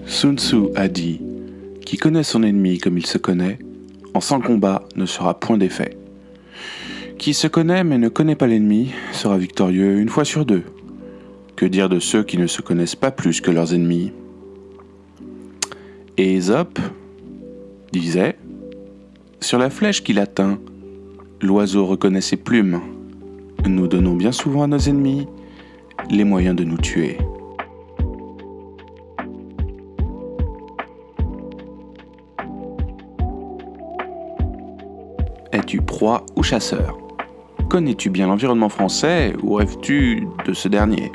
Sun Tzu a dit « Qui connaît son ennemi comme il se connaît, en sans combat ne sera point défait. Qui se connaît mais ne connaît pas l'ennemi sera victorieux une fois sur deux. Que dire de ceux qui ne se connaissent pas plus que leurs ennemis ?» Et Ésope disait « Sur la flèche qu'il atteint, l'oiseau reconnaît ses plumes. Nous donnons bien souvent à nos ennemis les moyens de nous tuer. » Es-tu proie ou chasseur? Connais-tu bien l'environnement français ou rêves-tu de ce dernier?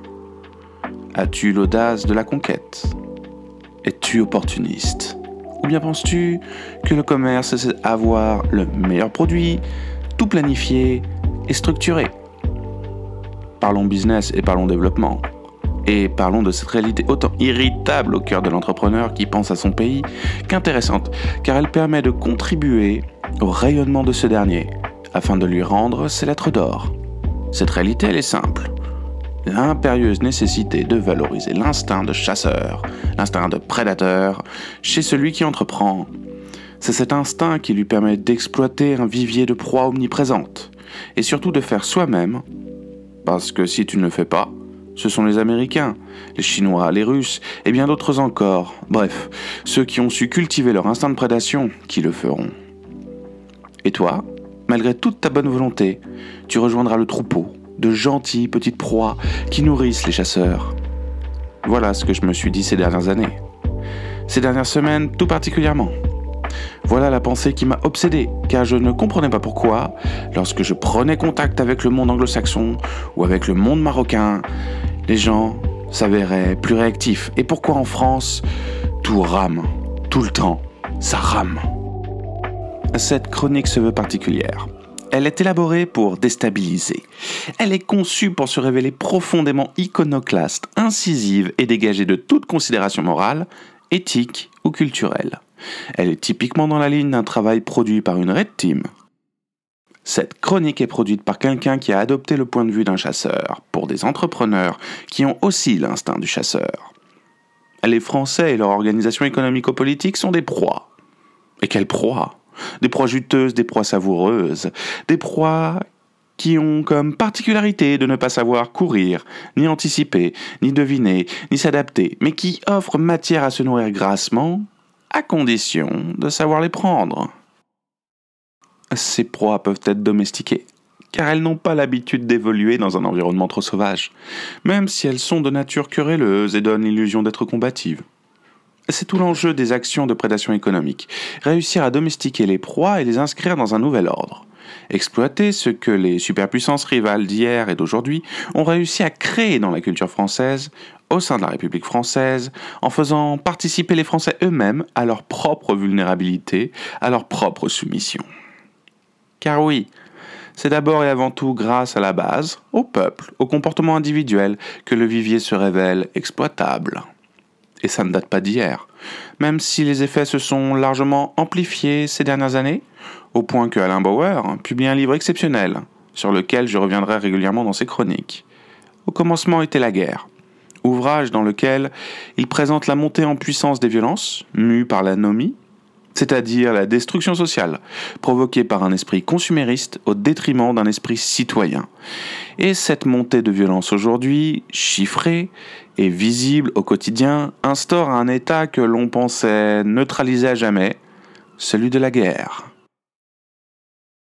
As-tu l'audace de la conquête? Es-tu opportuniste? Ou bien penses-tu que le commerce, c'est avoir le meilleur produit, tout planifié et structuré? Parlons business et parlons développement. Et parlons de cette réalité autant irritable au cœur de l'entrepreneur qui pense à son pays qu'intéressante, car elle permet de contribuer au rayonnement de ce dernier, afin de lui rendre ses lettres d'or. Cette réalité, elle est simple. L'impérieuse nécessité de valoriser l'instinct de chasseur, l'instinct de prédateur, chez celui qui entreprend. C'est cet instinct qui lui permet d'exploiter un vivier de proies omniprésentes, et surtout de faire soi-même, parce que si tu ne le fais pas, ce sont les Américains, les Chinois, les Russes, et bien d'autres encore, bref, ceux qui ont su cultiver leur instinct de prédation, qui le feront. Et toi, malgré toute ta bonne volonté, tu rejoindras le troupeau de gentilles petites proies qui nourrissent les chasseurs. Voilà ce que je me suis dit ces dernières années. Ces dernières semaines tout particulièrement. Voilà la pensée qui m'a obsédé, car je ne comprenais pas pourquoi, lorsque je prenais contact avec le monde anglo-saxon ou avec le monde marocain, les gens s'avéraient plus réactifs. Et pourquoi en France, tout rame, tout le temps, ça rame. Cette chronique se veut particulière. Elle est élaborée pour déstabiliser. Elle est conçue pour se révéler profondément iconoclaste, incisive et dégagée de toute considération morale, éthique ou culturelle. Elle est typiquement dans la ligne d'un travail produit par une Red Team. Cette chronique est produite par quelqu'un qui a adopté le point de vue d'un chasseur, pour des entrepreneurs qui ont aussi l'instinct du chasseur. Les Français et leur organisation économico-politique sont des proies. Et quelles proies ? Des proies juteuses, des proies savoureuses, des proies qui ont comme particularité de ne pas savoir courir, ni anticiper, ni deviner, ni s'adapter, mais qui offrent matière à se nourrir grassement, à condition de savoir les prendre. Ces proies peuvent être domestiquées, car elles n'ont pas l'habitude d'évoluer dans un environnement trop sauvage, même si elles sont de nature querelleuse et donnent l'illusion d'être combatives. C'est tout l'enjeu des actions de prédation économique, réussir à domestiquer les proies et les inscrire dans un nouvel ordre. Exploiter ce que les superpuissances rivales d'hier et d'aujourd'hui ont réussi à créer dans la culture française, au sein de la République française, en faisant participer les Français eux-mêmes à leur propre vulnérabilité, à leur propre soumission. Car oui, c'est d'abord et avant tout grâce à la base, au peuple, au comportement individuel, que le vivier se révèle exploitable. Et ça ne date pas d'hier, même si les effets se sont largement amplifiés ces dernières années, au point que Alain Bauer publie un livre exceptionnel, sur lequel je reviendrai régulièrement dans ses chroniques. Au commencement était la guerre, ouvrage dans lequel il présente la montée en puissance des violences, mues par l'anomie, c'est-à-dire la destruction sociale, provoquée par un esprit consumériste au détriment d'un esprit citoyen. Et cette montée de violence aujourd'hui, chiffrée et visible au quotidien, instaure un état que l'on pensait neutraliser à jamais, celui de la guerre.